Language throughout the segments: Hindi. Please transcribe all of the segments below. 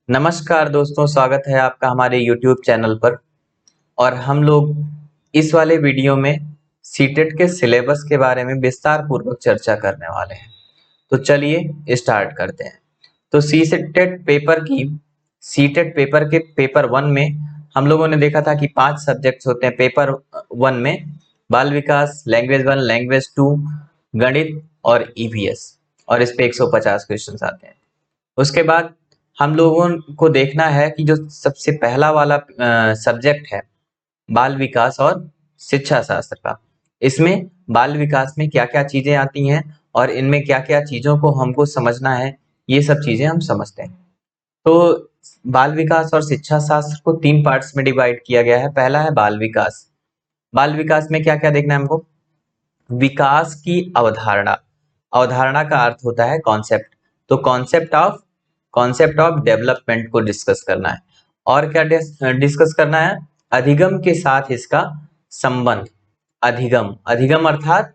नमस्कार दोस्तों, स्वागत है आपका हमारे YouTube चैनल पर। और हम लोग इस वाले वीडियो में सीटेट के सिलेबस के बारे में विस्तार पूर्वक चर्चा करने वाले हैं। तो चलिए स्टार्ट करते हैं। तो सीटेट पेपर के पेपर 1 में हम लोगों ने देखा था कि 5 सब्जेक्ट्स होते हैं पेपर 1 में। बाल विकास, लैंग्वेज 1, लैंग्वेज 2, गणित और ईवीएस। और इस पे 150 क्वेश्चन आते हैं। उसके बाद हम लोगों को देखना है कि जो सबसे पहला वाला सब्जेक्ट है बाल विकास और शिक्षा शास्त्र का, इसमें बाल विकास में क्या क्या चीजें आती हैं और इनमें क्या क्या चीजों को हमको समझना है, ये सब चीजें हम समझते हैं। तो बाल विकास और शिक्षा शास्त्र को 3 पार्ट्स में डिवाइड किया गया है। पहला है बाल विकास। बाल विकास में क्या क्या देखना है हमको? विकास की अवधारणा। अवधारणा का अर्थ होता है कॉन्सेप्ट। तो कॉन्सेप्ट ऑफ डेवलपमेंट को डिस्कस करना है। और क्या डिस्कस करना है? अधिगम के साथ इसका संबंध। अधिगम, अधिगम अर्थात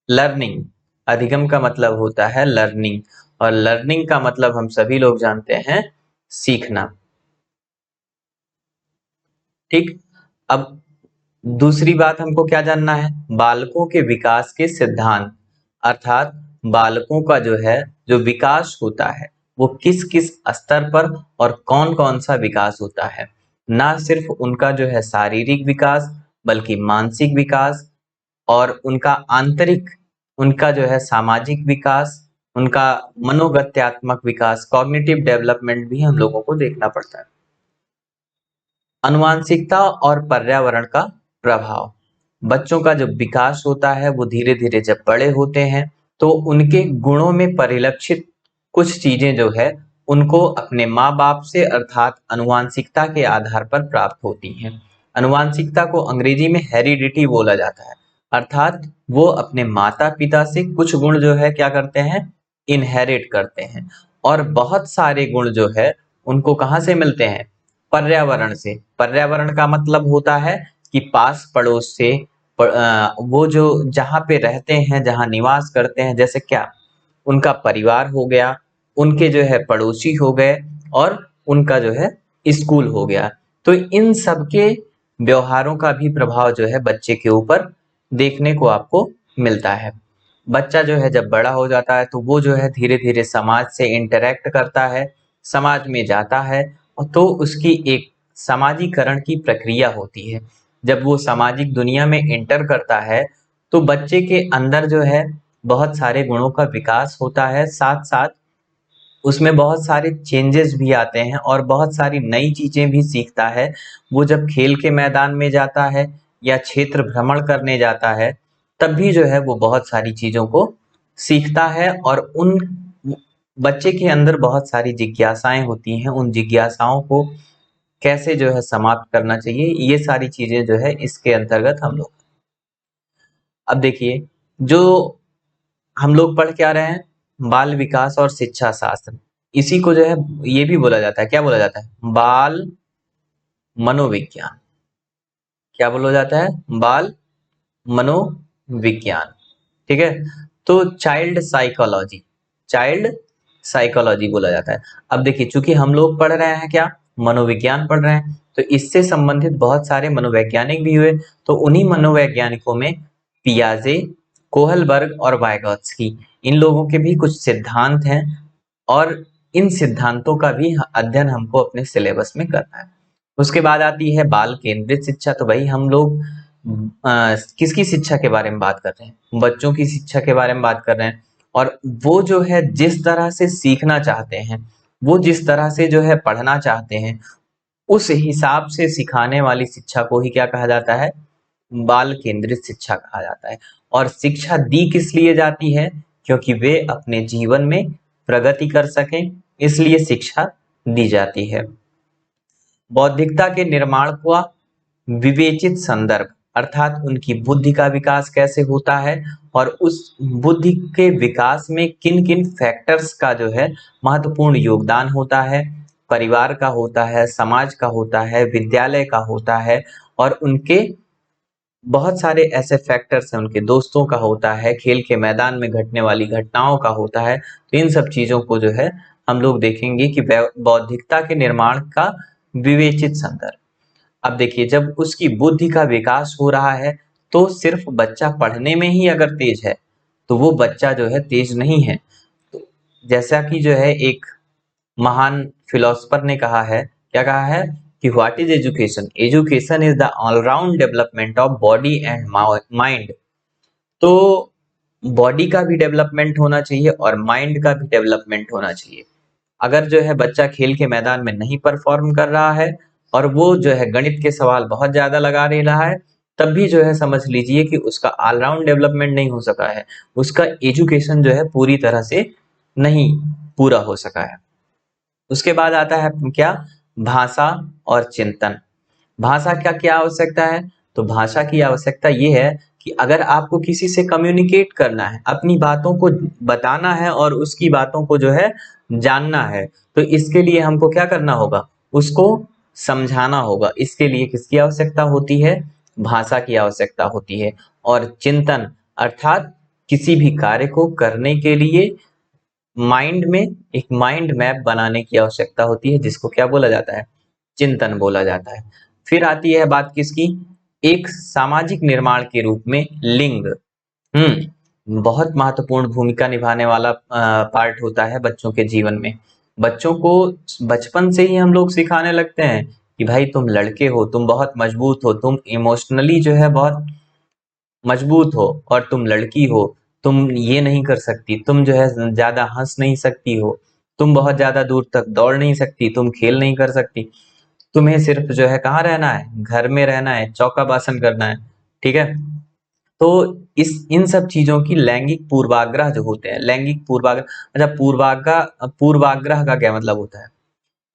लर्निंग। अधिगम का मतलब होता है लर्निंग, और लर्निंग का मतलब हम सभी लोग जानते हैं सीखना। ठीक। अब दूसरी बात हमको क्या जानना है? बालकों के विकास के सिद्धांत, अर्थात बालकों का जो विकास होता है वो किस किस स्तर पर और कौन कौन सा विकास होता है। ना सिर्फ उनका शारीरिक विकास, बल्कि मानसिक विकास और उनका आंतरिक, उनका सामाजिक विकास, उनका मनोगत्यात्मक विकास, कॉग्निटिव डेवलपमेंट भी हम लोगों को देखना पड़ता है। आनुवांशिकता और पर्यावरण का प्रभाव। बच्चों का जो विकास होता है वो धीरे धीरे जब बड़े होते हैं तो उनके गुणों में परिलक्षित कुछ चीजें उनको अपने माँ बाप से अर्थात आनुवांशिकता के आधार पर प्राप्त होती हैं। आनुवांशिकता को अंग्रेजी में हेरिडिटी बोला जाता है, अर्थात वो अपने माता पिता से कुछ गुण क्या करते हैं, इनहेरिट करते हैं। और बहुत सारे गुण उनको कहाँ से मिलते हैं? पर्यावरण से। पर्यावरण का मतलब होता है कि पास पड़ोस से, वो जो जहाँ पे रहते हैं, जहाँ निवास करते हैं, जैसे क्या उनका परिवार हो गया, उनके पड़ोसी हो गए, और उनका स्कूल हो गया। तो इन सब के व्यवहारों का भी प्रभाव बच्चे के ऊपर देखने को आपको मिलता है। बच्चा जब बड़ा हो जाता है तो वो धीरे धीरे समाज से इंटरेक्ट करता है, समाज में जाता है, और तो उसकी एक समाजीकरण की प्रक्रिया होती है। जब वो सामाजिक दुनिया में एंटर करता है तो बच्चे के अंदर बहुत सारे गुणों का विकास होता है, साथ साथ उसमें बहुत सारे चेंजेस भी आते हैं और बहुत सारी नई चीजें भी सीखता है। वो जब खेल के मैदान में जाता है या क्षेत्र भ्रमण करने जाता है तब भी वो बहुत सारी चीजों को सीखता है, और उन बच्चे के अंदर बहुत सारी जिज्ञासाएं होती हैं। उन जिज्ञासाओं को कैसे समाप्त करना चाहिए, ये सारी चीजें इसके अंतर्गत हम लोग। अब देखिए, जो हम लोग पढ़ क्या रहे हैं, बाल विकास और शिक्षा शास्त्र, इसी को ये भी बोला जाता है, क्या बोला जाता है? बाल मनोविज्ञान। क्या बोला जाता है? बाल मनोविज्ञान। ठीक है। तो चाइल्ड साइकोलॉजी बोला जाता है। अब देखिए, चूंकि हम लोग पढ़ रहे हैं क्या, मनोविज्ञान पढ़ रहे हैं, तो इससे संबंधित बहुत सारे मनोवैज्ञानिक भी हुए। तो उन्हीं मनोवैज्ञानिकों में पियाजे, कोहलबर्ग और वाइगोत्स्की, इन लोगों के भी कुछ सिद्धांत हैं, और इन सिद्धांतों का भी अध्ययन हमको अपने सिलेबस में करना है। उसके बाद आती है बाल केंद्रित शिक्षा। तो भाई हम लोग किसकी शिक्षा के बारे में बात कर रहे हैं? बच्चों की शिक्षा के बारे में बात कर रहे हैं। और वो जिस तरह से सीखना चाहते हैं, वो जिस तरह से पढ़ना चाहते हैं, उस हिसाब से सिखाने वाली शिक्षा को ही क्या कहा जाता है? बाल केंद्रित शिक्षा कहा जाता है। और शिक्षा दी किस लिए जाती है? क्योंकि वे अपने जीवन में प्रगति कर सकें, इसलिए शिक्षा दी जाती है। बौद्धिकता के निर्माण का विवेचित संदर्भ, अर्थात उनकी बुद्धि का विकास कैसे होता है और उस बुद्धि के विकास में किन किन फैक्टर्स का महत्वपूर्ण योगदान होता है। परिवार का होता है, समाज का होता है, विद्यालय का होता है, और उनके बहुत सारे ऐसे फैक्टर्स हैं, उनके दोस्तों का होता है, खेल के मैदान में घटने वाली घटनाओं का होता है। तो इन सब चीजों को हम लोग देखेंगे कि बौद्धिकता के निर्माण का विवेचित संदर्भ। अब देखिए, जब उसकी बुद्धि का विकास हो रहा है तो सिर्फ बच्चा पढ़ने में ही अगर तेज है तो वो बच्चा जो है तेज नहीं है। तो जैसा कि जो है एक महान फिलोसफर ने कहा है, क्या कहा है कि what is education? Education is the all round development of body and mind. तो बॉडी का भी डेवलपमेंट होना चाहिए और माइंड का भी डेवलपमेंट होना चाहिए। अगर जो है बच्चा खेल के मैदान में नहीं परफॉर्म कर रहा है और वो जो है गणित के सवाल बहुत ज्यादा लगा ले रहा है, तब भी जो है समझ लीजिए कि उसका ऑलराउंड डेवलपमेंट नहीं हो सका है, उसका एजुकेशन जो है पूरी तरह से नहीं पूरा हो सका है। उसके बाद आता है क्या? भाषा और चिंतन। भाषा का क्या आवश्यकता है? तो भाषा की आवश्यकता ये है कि अगर आपको किसी से कम्युनिकेट करना है, अपनी बातों को बताना है और उसकी बातों को जो है जानना है, तो इसके लिए हमको क्या करना होगा? उसको समझाना होगा। इसके लिए किसकी आवश्यकता होती है? भाषा की आवश्यकता होती है। और चिंतन अर्थात किसी भी कार्य को करने के लिए माइंड में एक माइंड मैप बनाने की आवश्यकता होती है, जिसको क्या बोला जाता है? चिंतन बोला जाता है। फिर आती है बात किसकी? एक सामाजिक निर्माण के रूप में लिंग। बहुत महत्वपूर्ण भूमिका निभाने वाला पार्ट होता है बच्चों के जीवन में। बच्चों को बचपन से ही हम लोग सिखाने लगते हैं कि भाई तुम लड़के हो, तुम बहुत मजबूत हो, तुम इमोशनली जो है बहुत मजबूत हो, और तुम लड़की हो, तुम ये नहीं कर सकती, तुम जो है ज्यादा हंस नहीं सकती हो, तुम बहुत ज्यादा दूर तक दौड़ नहीं सकती, तुम खेल नहीं कर सकती, तुम्हें सिर्फ जो है कहाँ रहना है? घर में रहना है, चौका बासन करना है। ठीक है? तो इस इन सब चीजों की लैंगिक पूर्वाग्रह जो होते हैं, लैंगिक पूर्वाग्रह, अच्छा पूर्वाग्रह, पूर्वाग्रह का क्या मतलब होता है?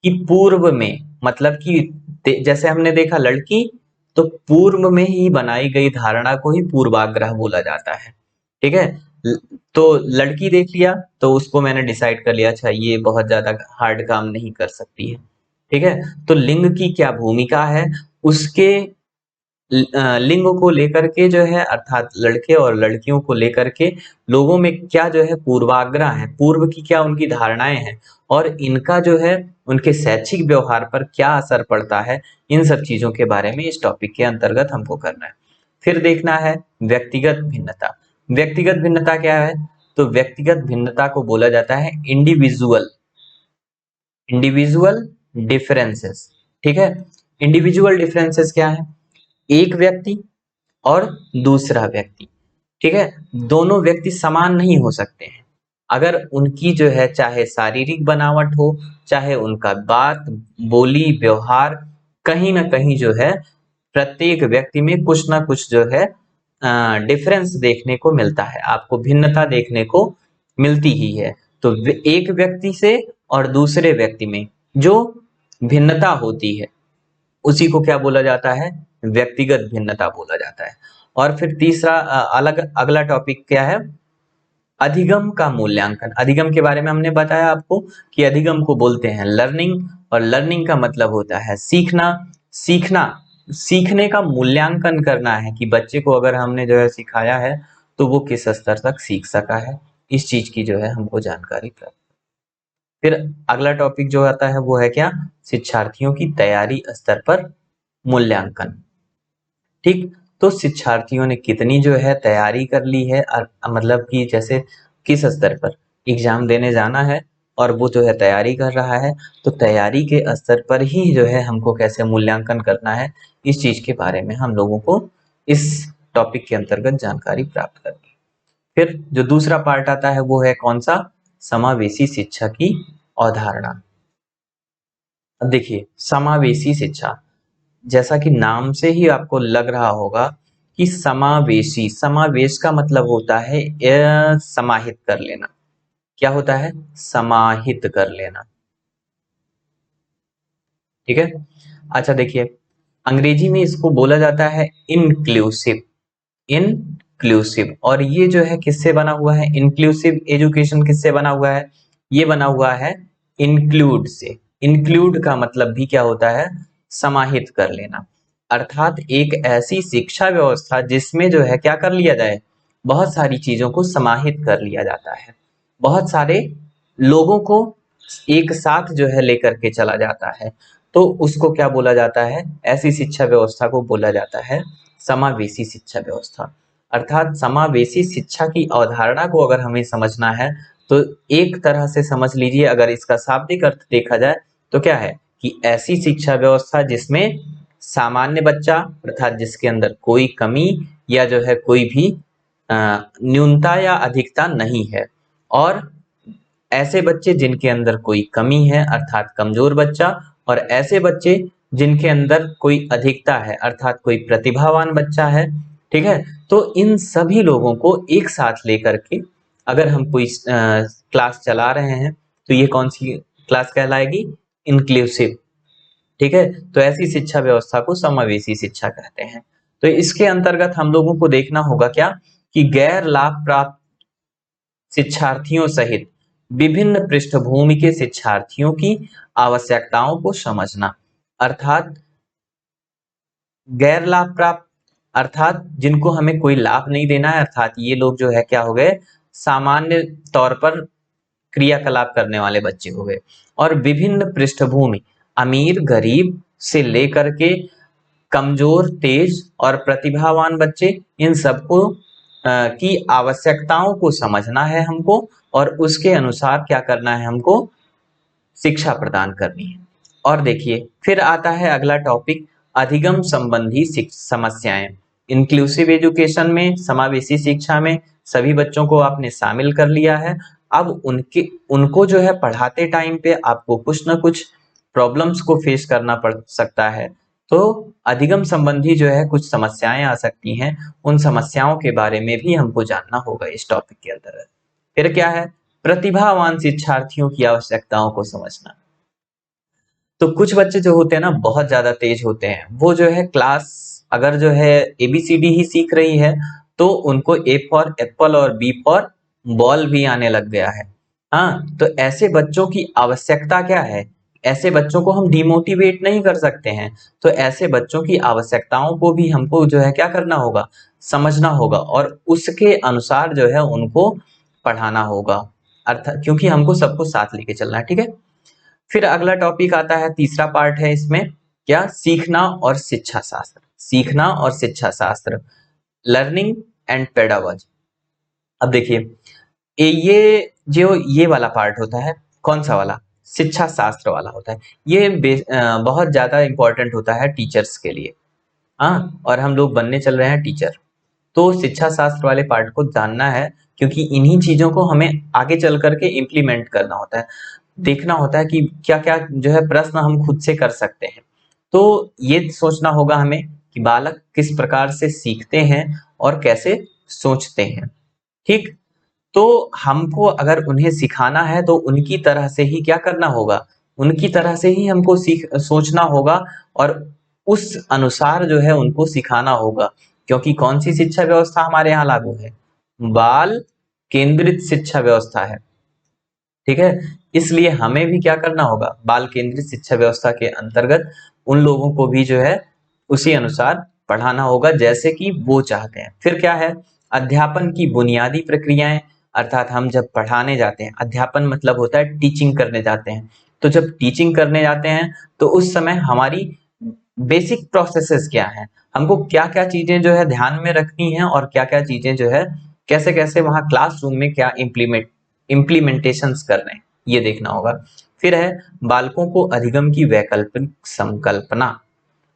कि पूर्व में, मतलब कि जैसे हमने देखा लड़की, तो पूर्व में ही बनाई गई धारणा को ही पूर्वाग्रह बोला जाता है। ठीक है? ल- तो लड़की देख लिया तो उसको मैंने डिसाइड कर लिया, अच्छा ये बहुत ज्यादा हार्ड काम नहीं कर सकती है। ठीक है? तो लिंग की क्या भूमिका है? उसके लिंग को लेकर के जो है, अर्थात लड़के और लड़कियों को लेकर के लोगों में क्या जो है पूर्वाग्रह है, पूर्व की क्या उनकी धारणाएं हैं, और इनका जो है उनके शैक्षिक व्यवहार पर क्या असर पड़ता है, इन सब चीजों के बारे में इस टॉपिक के अंतर्गत हमको करना है। फिर देखना है व्यक्तिगत भिन्नता। व्यक्तिगत भिन्नता क्या है? तो व्यक्तिगत भिन्नता को बोला जाता है इंडिविजुअल इंडिविजुअल डिफरेंसेस। ठीक है? इंडिविजुअल डिफरेंसेस क्या है? एक व्यक्ति और दूसरा व्यक्ति। ठीक है? दोनों व्यक्ति समान नहीं हो सकते हैं। अगर उनकी जो है चाहे शारीरिक बनावट हो, चाहे उनका बात, बोली, व्यवहार, कहीं ना कहीं जो है प्रत्येक व्यक्ति में कुछ ना कुछ जो है डिफरेंस देखने को मिलता है, आपको भिन्नता देखने को मिलती ही है। तो एक व्यक्ति से और दूसरे व्यक्ति में जो भिन्नता होती है, उसी को क्या बोला जाता है? व्यक्तिगत भिन्नता बोला जाता है। और फिर तीसरा अलग अगला टॉपिक क्या है? अधिगम का मूल्यांकन। अधिगम के बारे में हमने बताया आपको कि अधिगम को बोलते हैं लर्निंग, और लर्निंग का मतलब होता है सीखना। सीखना, सीखने का मूल्यांकन करना है कि बच्चे को अगर हमने जो है सिखाया है तो वो किस स्तर तक सीख सका है, इस चीज की जो है हमको जानकारी प्राप्त। फिर अगला टॉपिक जो आता है वो है क्या? शिक्षार्थियों की तैयारी स्तर पर मूल्यांकन। ठीक? तो शिक्षार्थियों ने कितनी जो है तैयारी कर ली है, मतलब कि जैसे किस स्तर पर एग्जाम देने जाना है और वो जो है तैयारी कर रहा है, तो तैयारी के स्तर पर ही जो है हमको कैसे मूल्यांकन करना है, इस चीज के बारे में हम लोगों को इस टॉपिक के अंतर्गत जानकारी प्राप्त करनी है। फिर जो दूसरा पार्ट आता है वो है कौन सा? समावेशी शिक्षा की अवधारणा। अब देखिए, समावेशी शिक्षा, जैसा कि नाम से ही आपको लग रहा होगा कि समावेशी, समावेश का मतलब होता है समाहित कर लेना। क्या होता है? समाहित कर लेना। ठीक है? अच्छा देखिए, अंग्रेजी में इसको बोला जाता है इंक्लूसिव। इंक्लूसिव, और ये जो है किससे बना हुआ है? इंक्लूसिव एजुकेशन किससे बना हुआ है? ये बना हुआ है इंक्लूड से। इंक्लूड का मतलब भी क्या होता है? समाहित कर लेना। अर्थात एक ऐसी शिक्षा व्यवस्था जिसमें जो है क्या कर लिया जाए? बहुत सारी चीजों को समाहित कर लिया जाता है, बहुत सारे लोगों को एक साथ जो है लेकर के चला जाता है, तो उसको क्या बोला जाता है? ऐसी शिक्षा व्यवस्था को बोला जाता है समावेशी शिक्षा व्यवस्था। अर्थात समावेशी शिक्षा की अवधारणा को अगर हमें समझना है तो एक तरह से समझ लीजिए, अगर इसका शाब्दिक अर्थ देखा जाए तो क्या है कि ऐसी शिक्षा व्यवस्था जिसमें सामान्य बच्चा अर्थात जिसके अंदर कोई कमी या जो है कोई भी न्यूनता या अधिकता नहीं है, और ऐसे बच्चे जिनके अंदर कोई कमी है अर्थात कमजोर बच्चा, और ऐसे बच्चे जिनके अंदर कोई अधिकता है अर्थात कोई प्रतिभावान बच्चा है। ठीक है, तो इन सभी लोगों को एक साथ लेकर के अगर हम कोई क्लास चला रहे हैं तो ये कौन सी क्लास कहलाएगी? इंक्लूसिव। ठीक है, तो ऐसी शिक्षा व्यवस्था को समावेशी शिक्षा कहते हैं। तो इसके अंतर्गत हम लोगों को देखना होगा क्या कि गैर लाभ प्राप्त शिक्षार्थियों सहित विभिन्न पृष्ठभूमि के शिक्षार्थियों की आवश्यकताओं को समझना। अर्थात गैर लाभ प्राप्त अर्थात जिनको हमें कोई लाभ नहीं देना है, अर्थात ये लोग जो है क्या हो गए? सामान्य तौर पर क्रियाकलाप करने वाले बच्चे हो गए। और विभिन्न पृष्ठभूमि, अमीर गरीब से लेकर के कमजोर तेज और प्रतिभावान बच्चे, इन सबको की आवश्यकताओं को समझना है हमको, और उसके अनुसार क्या करना है हमको? शिक्षा प्रदान करनी है। और देखिए फिर आता है अगला टॉपिक, अधिगम संबंधी समस्याएं। इंक्लूसिव एजुकेशन में, समावेशी शिक्षा में सभी बच्चों को आपने शामिल कर लिया है। अब उनको जो है पढ़ाते टाइम पे आपको कुछ ना कुछ प्रॉब्लम्स को फेस करना पड़ सकता है, तो अधिगम संबंधी जो है कुछ समस्याएं आ सकती हैं, उन समस्याओं के बारे में भी हमको जानना होगा इस टॉपिक के अंतर्गत। फिर क्या है? प्रतिभावान शिक्षार्थियों की आवश्यकताओं को समझना। तो कुछ बच्चे जो होते हैं ना बहुत ज्यादा तेज होते हैं, वो जो है क्लास अगर जो है एबीसीडी ही सीख रही है तो उनको ए फॉर एप्पल और बी फॉर बॉल भी आने लग गया है। हाँ, तो ऐसे बच्चों की आवश्यकता क्या है? ऐसे बच्चों को हम डिमोटिवेट नहीं कर सकते हैं, तो ऐसे बच्चों की आवश्यकताओं को भी हमको जो है क्या करना होगा? समझना होगा, और उसके अनुसार जो है उनको पढ़ाना होगा। अर्थात क्योंकि हमको सबको साथ लेके चलना है। ठीक है, फिर अगला टॉपिक आता है, तीसरा पार्ट है इसमें क्या? सीखना और शिक्षा शास्त्र। सीखना और शिक्षा शास्त्र, लर्निंग एंड पेडागोजी। अब देखिए ये जो ये वाला पार्ट होता है, कौन सा वाला? शिक्षा शास्त्र वाला होता है। ये बहुत ज्यादा इंपॉर्टेंट होता है टीचर्स के लिए। हाँ, और हम लोग बनने चल रहे हैं टीचर, तो शिक्षा शास्त्र वाले पार्ट को जानना है, क्योंकि इन्हीं चीजों को हमें आगे चल करके इम्प्लीमेंट करना होता है। देखना होता है कि क्या क्या जो है प्रश्न हम खुद से कर सकते हैं। तो ये सोचना होगा हमें कि बालक किस प्रकार से सीखते हैं और कैसे सोचते हैं। ठीक, तो हमको अगर उन्हें सिखाना है तो उनकी तरह से ही क्या करना होगा? उनकी तरह से ही हमको सोचना होगा, और उस अनुसार जो है उनको सिखाना होगा। क्योंकि कौन सी शिक्षा व्यवस्था हमारे यहाँ लागू है? बाल केंद्रित शिक्षा व्यवस्था है। ठीक है, इसलिए हमें भी क्या करना होगा? बाल केंद्रित शिक्षा व्यवस्था के अंतर्गत उन लोगों को भी जो है उसी अनुसार पढ़ाना होगा जैसे कि वो चाहते हैं। फिर क्या है? अध्यापन की बुनियादी प्रक्रियाएं। अर्थात हम जब पढ़ाने जाते हैं, अध्यापन मतलब होता है टीचिंग करने जाते हैं, तो जब टीचिंग करने जाते हैं तो उस समय हमारी बेसिक प्रोसेसेस क्या है, हमको क्या क्या चीजें जो है ध्यान में रखनी है, और क्या क्या चीजें जो है कैसे कैसे वहां क्लासरूम में क्या इम्प्लीमेंटेशंस कर रहे हैं, ये देखना होगा। फिर है बालकों को अधिगम की वैकल्पिक संकल्पना।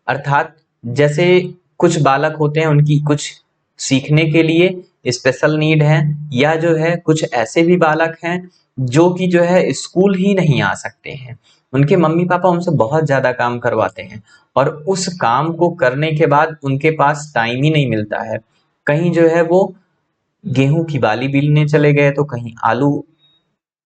अर्थात जैसे कुछ बालक होते हैं उनकी कुछ सीखने के लिए स्पेशल नीड है, या जो है कुछ ऐसे भी बालक हैं जो कि जो है स्कूल ही नहीं आ सकते हैं, उनके मम्मी पापा उनसे बहुत ज्यादा काम करवाते हैं, और उस काम को करने के बाद उनके पास टाइम ही नहीं मिलता है। कहीं जो है वो गेहूं की बाली बीनने चले गए, तो कहीं आलू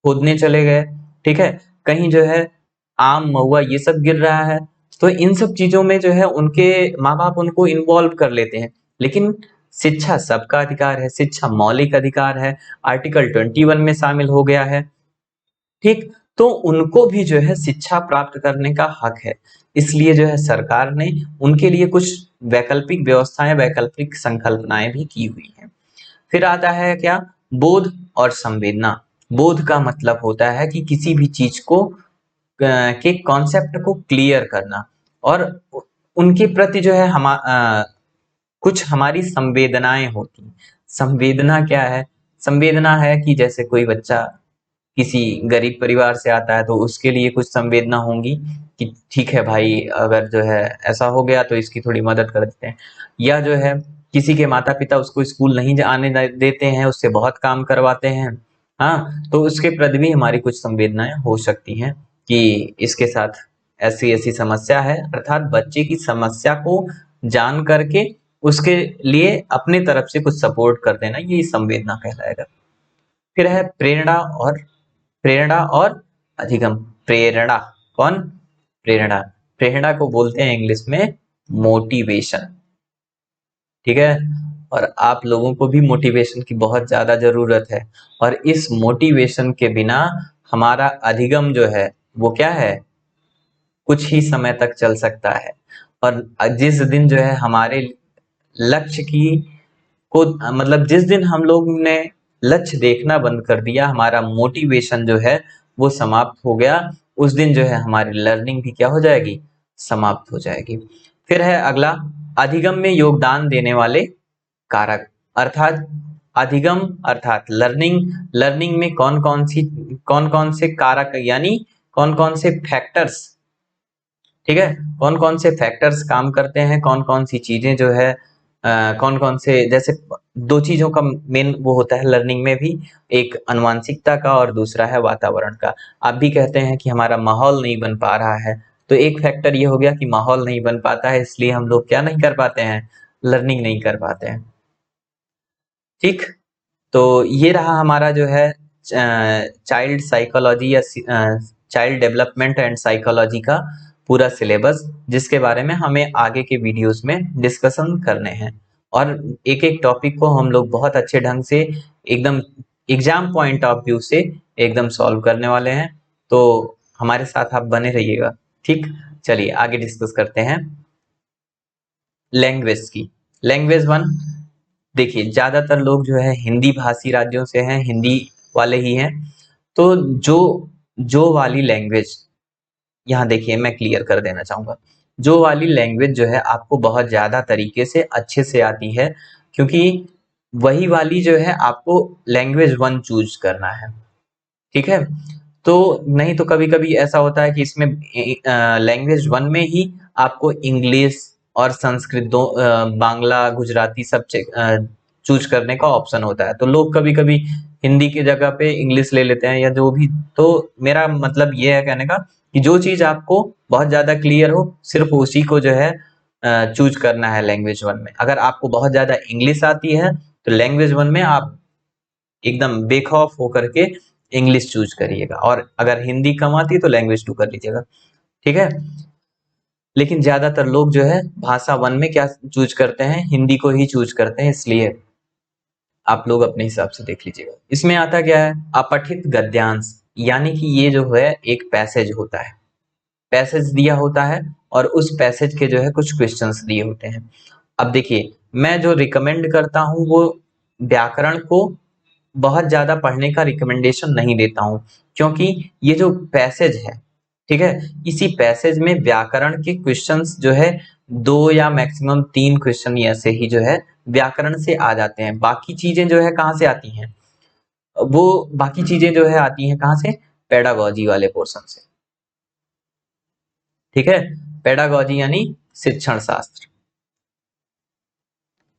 खोदने चले गए। ठीक है, कहीं जो है आम महुआ ये सब गिर रहा है, तो इन सब चीजों में जो है उनके माँ बाप उनको इन्वॉल्व कर लेते हैं। लेकिन शिक्षा सबका अधिकार है, शिक्षा मौलिक अधिकार है, आर्टिकल 21 में शामिल हो गया है। ठीक, तो उनको भी जो है शिक्षा प्राप्त करने का हक है, इसलिए जो है सरकार ने उनके लिए कुछ वैकल्पिक व्यवस्थाएं, वैकल्पिक संकल्पनाएं भी की हुई हैं। फिर आता है क्या? बोध और संवेदना। बोध का मतलब होता है कि किसी भी चीज को के कॉन्सेप्ट को क्लियर करना, और उनके प्रति जो है कुछ हमारी संवेदनाएं होती। संवेदना क्या है? संवेदना है कि जैसे कोई बच्चा किसी गरीब परिवार से आता है तो उसके लिए कुछ संवेदना होंगी कि ठीक है भाई, अगर जो है ऐसा हो गया तो इसकी थोड़ी मदद कर देते हैं। या जो है किसी के माता पिता उसको स्कूल नहीं आने देते हैं, उससे बहुत काम करवाते हैं, हाँ, तो उसके प्रति भी हमारी कुछ संवेदनाएं हो सकती हैं कि इसके साथ ऐसी ऐसी समस्या है। अर्थात बच्चे की समस्या को जान करके उसके लिए अपने तरफ से कुछ सपोर्ट कर देना, ये संवेदना कहलाएगा। फिर है प्रेरणा और अधिगम। प्रेरणा कौन? प्रेरणा। प्रेरणा को बोलते हैं इंग्लिश में मोटिवेशन। ठीक है, और आप लोगों को भी मोटिवेशन की बहुत ज्यादा जरूरत है, और इस मोटिवेशन के बिना हमारा अधिगम जो है वो क्या है, कुछ ही समय तक चल सकता है। और जिस दिन जो है हमारे लक्ष्य की को मतलब जिस दिन हम लोग ने लक्ष्य देखना बंद कर दिया, हमारा मोटिवेशन जो है वो समाप्त हो गया, उस दिन जो है हमारी लर्निंग भी क्या हो जाएगी, समाप्त हो जाएगी। फिर है अगला, अधिगम में योगदान देने वाले कारक। अर्थात अधिगम अर्थात लर्निंग में कौन कौन से कारक यानी कौन कौन से फैक्टर्स, ठीक है, कौन कौन से फैक्टर्स काम करते हैं, कौन कौन सी चीजें जो है कौन कौन से, जैसे दो चीजों का मेन वो होता है लर्निंग में भी, एक अनुवांशिकता का और दूसरा है वातावरण का। आप भी कहते हैं कि हमारा माहौल नहीं बन पा रहा है, तो एक फैक्टर ये हो गया कि माहौल नहीं बन पाता है, इसलिए हम लोग क्या नहीं कर पाते हैं, लर्निंग नहीं कर पाते हैं। ठीक, तो ये रहा हमारा जो है चाइल्ड साइकोलॉजी या चाइल्ड डेवलपमेंट एंड साइकोलॉजी का पूरा सिलेबस, जिसके बारे में हमें आगे के वीडियोस में डिस्कशन करने हैं, और एक एक टॉपिक को हम लोग बहुत अच्छे ढंग से एकदम एग्जाम पॉइंट ऑफ व्यू से एकदम सॉल्व करने वाले हैं। तो हमारे साथ आप बने रहिएगा। ठीक, चलिए आगे डिस्कस करते हैं लैंग्वेज की। लैंग्वेज वन, देखिए ज्यादातर लोग जो है हिंदी भाषी राज्यों से हैं, हिंदी वाले ही हैं। तो जो जो वाली लैंग्वेज, यहाँ देखिए मैं क्लियर कर देना चाहूंगा, जो वाली लैंग्वेज जो है आपको बहुत ज्यादा तरीके से अच्छे से आती है, क्योंकि वही वाली जो है आपको लैंग्वेज वन चूज करना है। ठीक है, तो नहीं तो कभी कभी ऐसा होता है कि इसमें लैंग्वेज वन में ही आपको इंग्लिश और संस्कृत दो बांग्ला गुजराती सब चूज करने का ऑप्शन होता है, तो लोग कभी कभी हिंदी की जगह पे इंग्लिश ले लेते हैं या जो भी। तो मेरा मतलब ये है कहने का कि जो चीज आपको बहुत ज्यादा क्लियर हो, सिर्फ उसी को जो है चूज करना है लैंग्वेज वन में। अगर आपको बहुत ज्यादा इंग्लिश आती है तो लैंग्वेज वन में आप एकदम बेखौफ होकर के इंग्लिश चूज करिएगा, और अगर हिंदी कम आती है तो लैंग्वेज टू कर लीजिएगा। ठीक है, लेकिन ज्यादातर लोग जो है भाषा वन में क्या चूज करते हैं, हिंदी को ही चूज करते हैं, इसलिए आप लोग अपने हिसाब से देख लीजिएगा। इसमें आता क्या है, अपठित गद्यांश, यानी कि ये जो है एक पैसेज होता है, पैसेज दिया होता है, और उस पैसेज के जो है कुछ क्वेश्चंस दिए होते हैं। अब देखिए, मैं जो रिकमेंड करता हूँ वो व्याकरण को बहुत ज्यादा पढ़ने का रिकमेंडेशन नहीं देता हूँ, क्योंकि ये जो पैसेज है, ठीक है, इसी पैसेज में व्याकरण के क्वेश्चंस जो है 2 या मैक्सिमम 3 क्वेश्चन ऐसे ही जो है व्याकरण से आ जाते हैं। बाकी चीजें जो है कहाँ से आती हैं, वो बाकी चीजें जो है आती हैं कहाँ से, पेडागोजी वाले पोर्शन से। ठीक है, पेडागोजी यानी शिक्षण शास्त्र,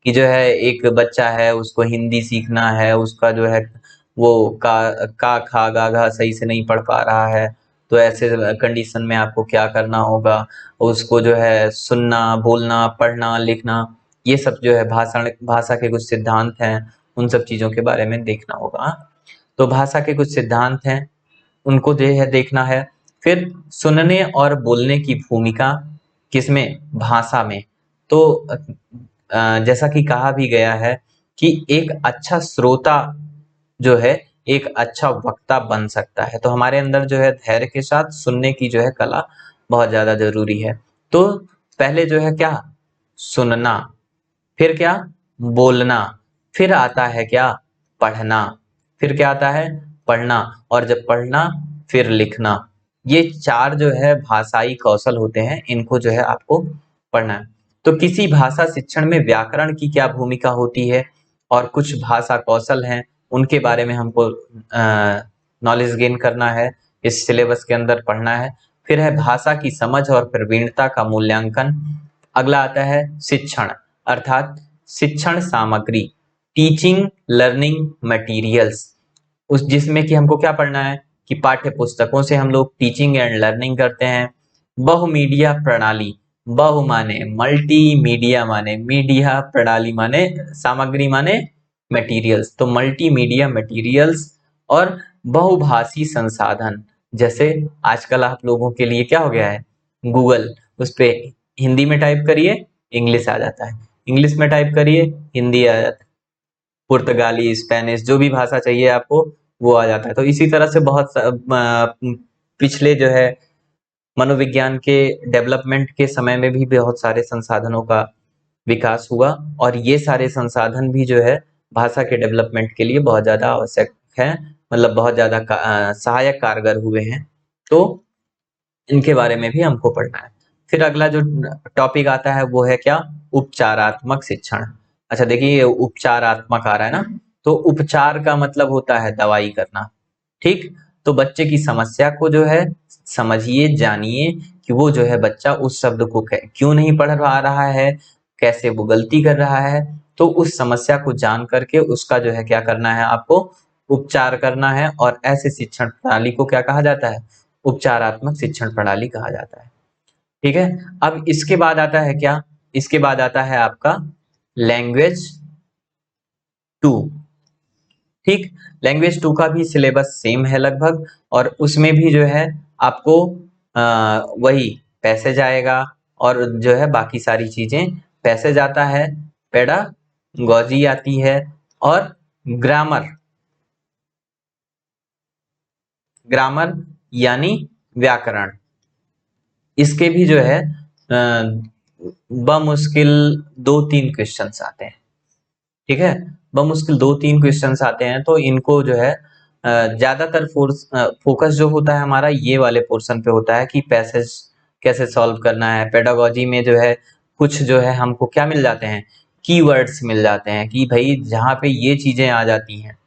कि जो है एक बच्चा है उसको हिंदी सीखना है, उसका जो है वो का खा गा घा सही से नहीं पढ़ पा रहा है, तो ऐसे कंडीशन में आपको क्या करना होगा, उसको जो है सुनना बोलना पढ़ना लिखना, ये सब जो है भाषा के कुछ सिद्धांत हैं, उन सब चीजों के बारे में देखना होगा। हाँ? तो भाषा के कुछ सिद्धांत हैं, उनको जो है देखना है। फिर सुनने और बोलने की भूमिका किसमें, भाषा में। तो जैसा कि कहा भी गया है कि एक अच्छा श्रोता जो है एक अच्छा वक्ता बन सकता है, तो हमारे अंदर जो है धैर्य के साथ सुनने की जो है कला बहुत ज्यादा जरूरी है। तो पहले जो है क्या, सुनना, फिर क्या, बोलना, फिर आता है क्या, पढ़ना, फिर क्या आता है, पढ़ना, और जब पढ़ना फिर लिखना, ये 4 जो है भाषाई कौशल होते हैं, इनको जो है आपको पढ़ना है। तो किसी भाषा शिक्षण में व्याकरण की क्या भूमिका होती है और कुछ भाषा कौशल हैं, उनके बारे में हमको नॉलेज गेन करना है, इस सिलेबस के अंदर पढ़ना है। फिर है भाषा की समझ और प्रवीणता का मूल्यांकन। अगला आता है शिक्षण, अर्थात शिक्षण सामग्री, टीचिंग लर्निंग मटेरियल्स, उस जिसमें कि हमको क्या पढ़ना है कि पाठ्य पुस्तकों से हम लोग टीचिंग एंड लर्निंग करते हैं। बहुमीडिया प्रणाली, बहु माने मल्टीमीडिया, माने मीडिया, प्रणाली माने सामग्री, माने मटेरियल्स, तो मल्टीमीडिया मटेरियल्स। और बहुभाषी संसाधन, जैसे आजकल आप लोगों के लिए क्या हो गया है, गूगल, उस पे हिंदी में टाइप करिए इंग्लिश आ जाता है, इंग्लिश में टाइप करिए हिंदी आ जाता है, पुर्तगाली, स्पेनिश, जो भी भाषा चाहिए आपको वो आ जाता है। तो इसी तरह से पिछले जो है मनोविज्ञान के डेवलपमेंट के समय में भी बहुत सारे संसाधनों का विकास हुआ, और ये सारे संसाधन भी जो है भाषा के डेवलपमेंट के लिए बहुत ज्यादा आवश्यक है, मतलब बहुत ज्यादा सहायक कारगर हुए हैं। तो इनके बारे में भी हमको पढ़ना है। फिर अगला जो टॉपिक आता है वो है क्या, उपचारात्मक शिक्षण। अच्छा देखिए, उपचारात्मक आ रहा है ना, तो उपचार का मतलब होता है दवाई करना, ठीक। तो बच्चे की समस्या को जो है समझिए, जानिए कि वो जो है बच्चा उस शब्द को क्यों नहीं पढ़ पा रहा है, कैसे वो गलती कर रहा है। तो उस समस्या को जान करके उसका जो है क्या करना है, आपको उपचार करना है, और ऐसे शिक्षण प्रणाली को क्या कहा जाता है, उपचारात्मक शिक्षण प्रणाली कहा जाता है, ठीक है। अब इसके बाद आता है क्या, इसके बाद आता है आपका लैंग्वेज 2, ठीक। लैंग्वेज 2 का भी सिलेबस सेम है लगभग, और उसमें भी जो है आपको वही पैसेज आएगा, और जो है बाकी सारी चीजें, पैसेज आता है, पेडागॉजी आती है, और ग्रामर, ग्रामर यानी व्याकरण, इसके भी जो है बमुश्किल 2-3 क्वेश्चंस आते हैं, ठीक है। बमुश्किल 2-3 क्वेश्चंस आते हैं, तो इनको जो है ज्यादातर फोकस जो होता है हमारा ये वाले पोर्शन पे होता है कि पैसेज कैसे सॉल्व करना है। पेडागॉजी में जो है कुछ जो है हमको क्या मिल जाते हैं, कीवर्ड्स मिल जाते हैं कि भाई जहाँ पे ये चीजें आ जाती हैं,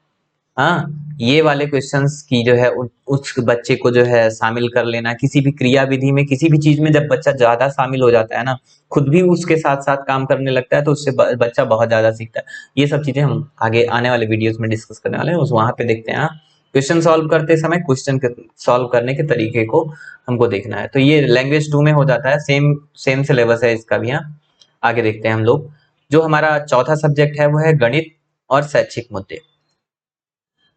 हाँ, ये वाले क्वेश्चंस की जो है उस बच्चे को जो है शामिल कर लेना। किसी भी क्रिया विधि में, किसी भी चीज में जब बच्चा ज्यादा शामिल हो जाता है ना, खुद भी उसके साथ साथ काम करने लगता है, तो उससे बच्चा बहुत ज्यादा सीखता है। ये सब चीजें हम आगे आने वाले वीडियोस में डिस्कस करने वाले हैं, उस वहां पे देखते हैं। क्वेश्चन सॉल्व करते समय क्वेश्चन सॉल्व करने के तरीके को हमको देखना है। तो ये लैंग्वेज 2 में हो जाता है, सेम सेम सिलेबस है इसका भी। यहाँ आगे देखते हैं हम लोग, जो हमारा चौथा सब्जेक्ट है वो है गणित और शैक्षिक मुद्दे।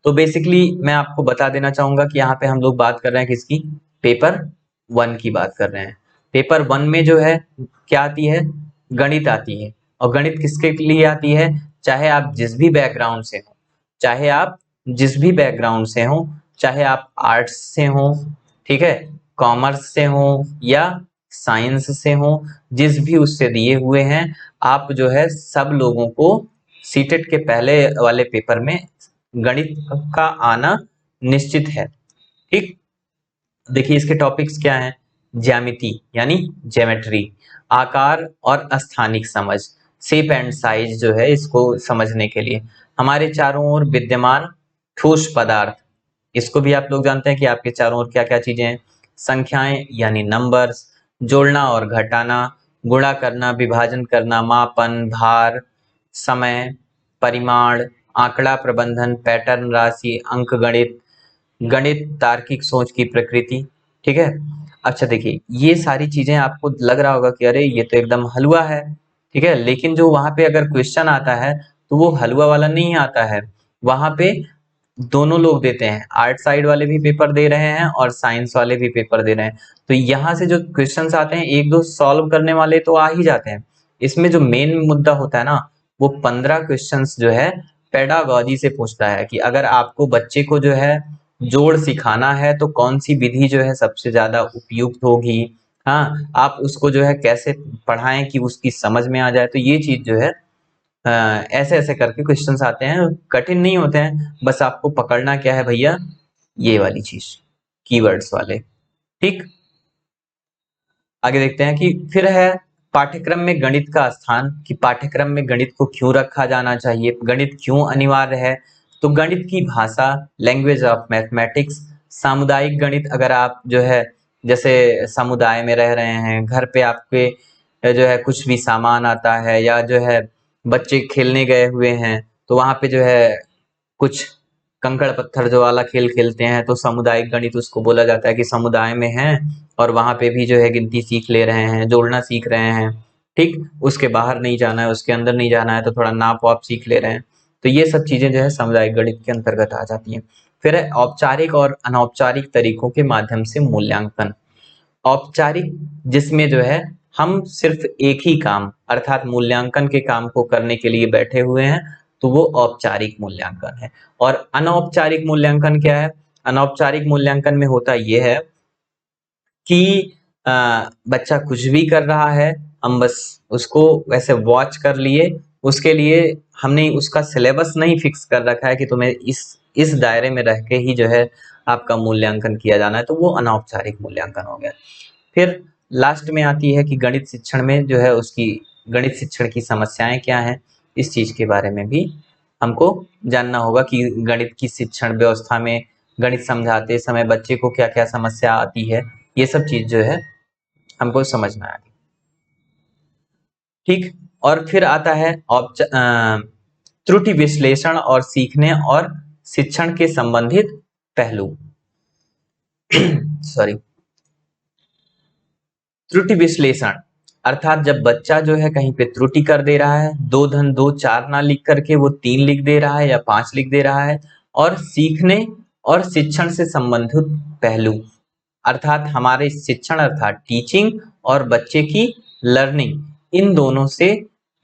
तो बेसिकली मैं आपको बता देना चाहूंगा कि यहाँ पे हम लोग बात कर रहे हैं किसकी, पेपर 1 की बात कर रहे हैं। पेपर 1 में जो है क्या आती है, गणित आती है। और गणित किसके लिए आती है, चाहे आप जिस भी बैकग्राउंड से हो, चाहे आप जिस भी बैकग्राउंड से हो, चाहे आप आर्ट्स से हो, ठीक है, कॉमर्स से हो या साइंस से हो, जिस भी उससे दिए हुए हैं, आप जो है सब लोगों को सीटेट के पहले वाले पेपर में गणित का आना निश्चित है, ठीक। देखिए इसके टॉपिक्स क्या हैं, ज्यामिति यानी ज्योमेट्री, आकार और स्थानिक समझ, शेप एंड साइज जो है इसको समझने के लिए, हमारे चारों ओर विद्यमान ठोस पदार्थ, इसको भी आप लोग जानते हैं कि आपके चारों ओर क्या क्या चीजें हैं, संख्याएं यानी नंबर्स, जोड़ना और घटाना, गुणा करना, विभाजन करना, मापन, भार, समय, परिमाण, आंकड़ा प्रबंधन, पैटर्न राशि, अंकगणित, गणित, तार्किक सोच की प्रकृति, ठीक है। अच्छा देखिए, ये सारी चीजें आपको लग रहा होगा कि अरे ये तो एकदम हलवा है, ठीक है, लेकिन जो वहां पे अगर क्वेश्चन आता है तो वो हलवा वाला नहीं आता है। वहां पे दोनों लोग देते हैं, आर्ट साइड वाले भी पेपर दे रहे हैं और साइंस वाले भी पेपर दे रहे हैं। तो यहाँ से जो क्वेश्चंस आते हैं, एक दो सॉल्व करने वाले तो आ ही जाते हैं। इसमें जो मेन मुद्दा होता है ना, वो 15 क्वेश्चंस जो है पेडागॉजी से पूछता है कि अगर आपको बच्चे को जो है जोड़ सिखाना है तो कौन सी विधि जो है सबसे ज्यादा उपयुक्त होगी, हाँ, आप उसको जो है कैसे पढ़ाएं कि उसकी समझ में आ जाए। तो ये चीज जो है ऐसे ऐसे करके क्वेश्चंस आते हैं, कठिन नहीं होते हैं, बस आपको पकड़ना क्या है भैया, ये वाली चीज, कीवर्ड्स वाले। ठीक, आगे देखते हैं कि फिर है पाठ्यक्रम में गणित का स्थान, कि पाठ्यक्रम में गणित को क्यों रखा जाना चाहिए, गणित क्यों अनिवार्य है। तो गणित की भाषा, लैंग्वेज ऑफ मैथमेटिक्स, सामुदायिक गणित, अगर आप जो है जैसे समुदाय में रह रहे हैं, घर पे आपके जो है कुछ भी सामान आता है, या जो है बच्चे खेलने गए हुए हैं, तो वहां पे जो है कुछ कंकड़ पत्थर जो वाला खेल खेलते हैं, तो सामुदायिक गणित उसको बोला जाता है कि समुदाय में हैं और वहां पे भी जो है गिनती सीख ले रहे हैं, जोड़ना सीख रहे हैं। ठीक, उसके बाहर नहीं जाना है, उसके अंदर नहीं जाना है, तो थोड़ा नाप वाप सीख ले रहे हैं। तो ये सब चीजें जो है सामुदायिक गणित के अंतर्गत आ जाती हैं। फिर है औपचारिक और अनौपचारिक तरीकों के माध्यम से मूल्यांकन। औपचारिक, जिसमें जो है हम सिर्फ एक ही काम अर्थात मूल्यांकन के काम को करने के लिए बैठे हुए हैं, तो वो औपचारिक मूल्यांकन है। और अनौपचारिक मूल्यांकन क्या है? अनौपचारिक मूल्यांकन में होता ये है कि बच्चा कुछ भी कर रहा है, हम बस उसको वैसे वॉच कर लिए, उसके लिए हमने उसका सिलेबस नहीं फिक्स कर रखा है कि तुम्हें इस दायरे में रह के ही जो है आपका मूल्यांकन किया जाना है, तो वो अनौपचारिक मूल्यांकन हो गया। फिर लास्ट में आती है कि गणित शिक्षण में जो है उसकी गणित शिक्षण की समस्याएं क्या हैं, इस चीज के बारे में भी हमको जानना होगा कि गणित की शिक्षण व्यवस्था में गणित समझाते समय बच्चे को क्या क्या समस्या आती है, ये सब चीज जो है हमको समझना है। ठीक, और फिर आता है त्रुटि विश्लेषण और सीखने और शिक्षण के संबंधित पहलू। सॉरी, त्रुटि विश्लेषण अर्थात जब बच्चा जो है कहीं पे त्रुटि कर दे रहा है, 2 धन 2 4 ना लिख करके वो 3 लिख दे रहा है या 5 लिख दे रहा है, और सीखने और शिक्षण से संबंधित पहलू अर्थात हमारे शिक्षण अर्थात टीचिंग और बच्चे की लर्निंग, इन दोनों से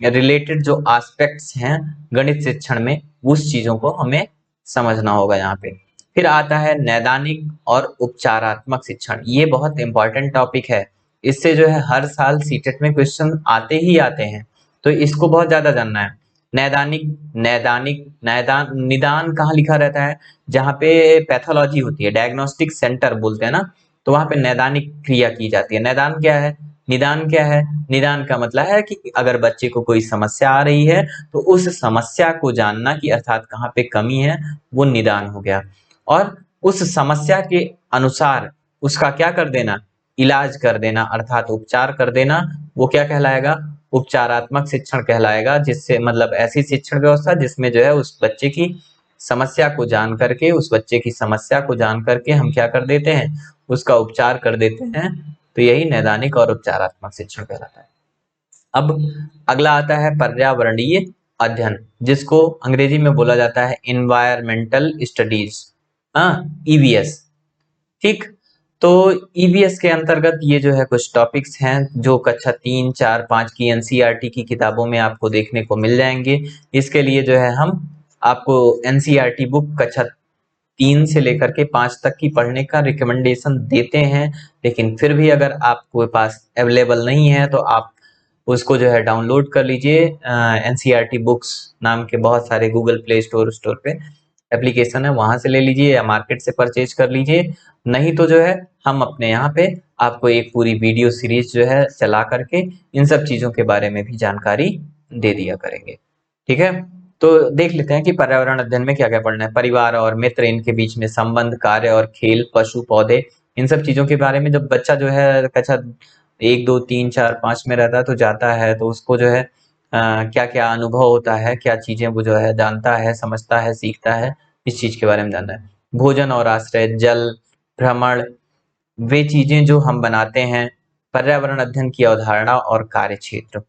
रिलेटेड जो एस्पेक्ट्स हैं गणित शिक्षण में, उस चीजों को हमें समझना होगा यहाँ पे। फिर आता है नैदानिक और उपचारात्मक शिक्षण, ये बहुत इंपॉर्टेंट टॉपिक है, इससे जो है हर साल सीटेट में क्वेश्चन आते ही आते हैं, तो इसको बहुत ज्यादा जानना है। नैदानिक, नैदान निदान कहाँ लिखा रहता है? जहाँ पे पैथोलॉजी होती है, डायग्नोस्टिक सेंटर बोलते हैं ना, तो वहां पे नैदानिक क्रिया की जाती है। नैदान क्या है? निदान क्या है? निदान का मतलब है कि अगर बच्चे को कोई समस्या आ रही है, तो उस समस्या को जानना कि अर्थात कहाँ पे कमी है, वो निदान हो गया। और उस समस्या के अनुसार उसका क्या कर देना? इलाज कर देना अर्थात उपचार कर देना, वो क्या कहलाएगा? उपचारात्मक शिक्षण कहलाएगा। जिससे मतलब ऐसी शिक्षण व्यवस्था जिसमें जो है उस बच्चे की समस्या को जान करके, उस बच्चे की समस्या को जान करके हम क्या कर देते हैं? उसका उपचार कर देते हैं। तो यही नैदानिक और उपचारात्मक शिक्षण कहलाता है। अब अगला आता है पर्यावरणीय अध्ययन, जिसको अंग्रेजी में बोला जाता है इन्वायरमेंटल स्टडीज, ईवीएस। ठीक, तो ईवीएस के अंतर्गत ये जो है कुछ टॉपिक्स हैं जो कक्षा 3, 4, 5 की एनसीईआरटी की किताबों में आपको देखने को मिल जाएंगे। इसके लिए जो है हम आपको एनसीईआरटी बुक कक्षा 3 से लेकर के 5 तक की पढ़ने का रिकमेंडेशन देते हैं, लेकिन फिर भी अगर आपके पास अवेलेबल नहीं है तो आप उसको जो है डाउनलोड कर लीजिए। एनसीईआरटी बुक्स नाम के बहुत सारे गूगल प्ले स्टोर पे एप्लीकेशन है, वहां से ले लीजिए या मार्केट से परचेज कर लीजिए। नहीं तो जो है हम अपने यहाँ पे आपको एक पूरी वीडियो सीरीज जो है चला करके इन सब चीजों के बारे में भी जानकारी दे दिया करेंगे। ठीक है, तो देख लेते हैं कि पर्यावरण अध्ययन में क्या क्या पढ़ना है। परिवार और मित्र, इनके बीच में संबंध, कार्य और खेल, पशु पौधे, इन सब चीजों के बारे में जब बच्चा जो है कक्षा 1, 2, 3, 4, 5 में रहता है तो जाता है, तो उसको जो है क्या क्या अनुभव होता है, क्या चीजें वो जो है जानता है, समझता है, सीखता है, इस चीज के बारे में जानना है। भोजन और आश्रय, जल, भ्रमण, वे चीजें जो हम बनाते हैं। पर्यावरण अध्ययन की अवधारणा और कार्यक्षेत्र,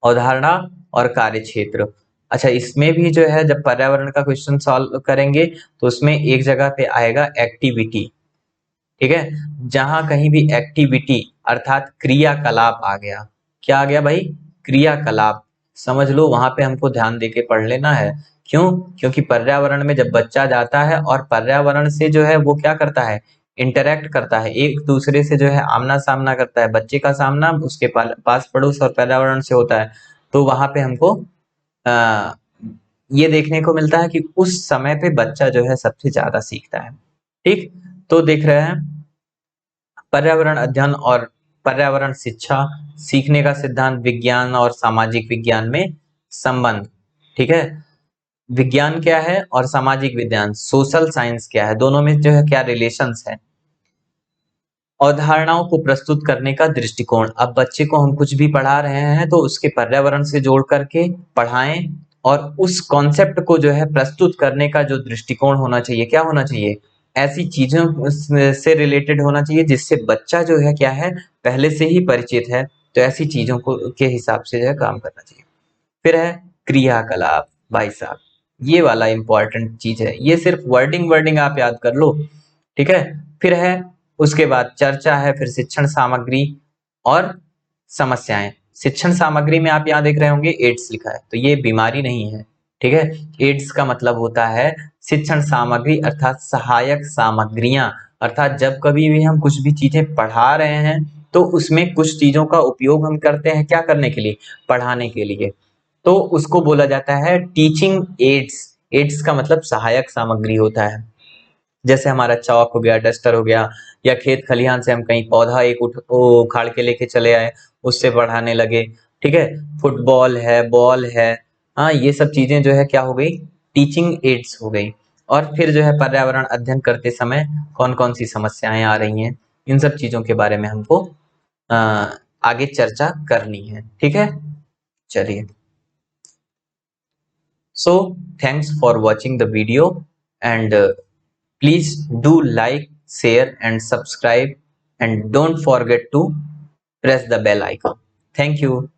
अवधारणा और कार्यक्षेत्र। अच्छा, इसमें भी जो है जब पर्यावरण का क्वेश्चन सॉल्व करेंगे तो उसमें एक जगह पे आएगा एक्टिविटी। ठीक है, जहां कहीं भी एक्टिविटी अर्थात क्रियाकलाप आ गया, क्या आ गया भाई? क्रियाकलाप, समझ लो वहां पे हमको ध्यान देके पढ़ लेना है। क्यों? क्योंकि पर्यावरण में जब बच्चा जाता है और पर्यावरण से जो है वो क्या करता है? इंटरेक्ट करता है, एक दूसरे से जो है आमना सामना करता है। बच्चे का सामना उसके पास पड़ोस और पर्यावरण से होता है, तो वहां पे हमको आ, ये देखने को मिलता है कि उस समय पे बच्चा जो है सबसे ज्यादा सीखता है। ठीक, तो देख रहे हैं पर्यावरण अध्ययन और पर्यावरण शिक्षा, सीखने का सिद्धांत, विज्ञान और सामाजिक विज्ञान में संबंध। ठीक है, विज्ञान क्या है और सामाजिक विज्ञान सोशल साइंस क्या है, दोनों में जो है क्या रिलेशंस है। अवधारणाओं को प्रस्तुत करने का दृष्टिकोण, अब बच्चे को हम कुछ भी पढ़ा रहे हैं तो उसके पर्यावरण से जोड़ करके पढ़ाएं, और उस कॉन्सेप्ट को जो है प्रस्तुत करने का जो दृष्टिकोण होना चाहिए, क्या होना चाहिए, ऐसी चीजों से रिलेटेड होना चाहिए जिससे बच्चा जो है क्या है पहले से ही परिचित है, तो ऐसी चीजों को के हिसाब से जो है काम करना चाहिए। फिर है क्रियाकलाप, भाई साहब ये वाला इंपॉर्टेंट चीज है, ये सिर्फ वर्डिंग वर्डिंग आप याद कर लो। ठीक है, फिर है उसके बाद चर्चा है, फिर शिक्षण सामग्री और समस्याएं। शिक्षण सामग्री में आप यहाँ देख रहे होंगे एड्स लिखा है, तो ये बीमारी नहीं है। ठीक है, एड्स का मतलब होता है शिक्षण सामग्री अर्थात सहायक सामग्रियां, अर्थात जब कभी भी हम कुछ भी चीजें पढ़ा रहे हैं तो उसमें कुछ चीजों का उपयोग हम करते हैं क्या करने के लिए, पढ़ाने के लिए, तो उसको बोला जाता है टीचिंग एड्स। एड्स का मतलब सहायक सामग्री होता है। जैसे हमारा चौक हो गया, डस्टर हो गया, या खेत खलिहान से हम कहीं पौधा एक उखाड़ के लेके चले आए, उससे पढ़ाने लगे। ठीक है, फुटबॉल है, बॉल है, हाँ ये सब चीजें जो है क्या हो गई, टीचिंग एड्स हो गई। और फिर जो है पर्यावरण अध्ययन करते समय कौन कौन सी समस्याएं आ रही हैं, इन सब चीजों के बारे में हमको आगे चर्चा करनी है। ठीक है, चलिए, so thanks for watching the video, and please do like, share and subscribe, and don't forget to press the bell icon. Thank you.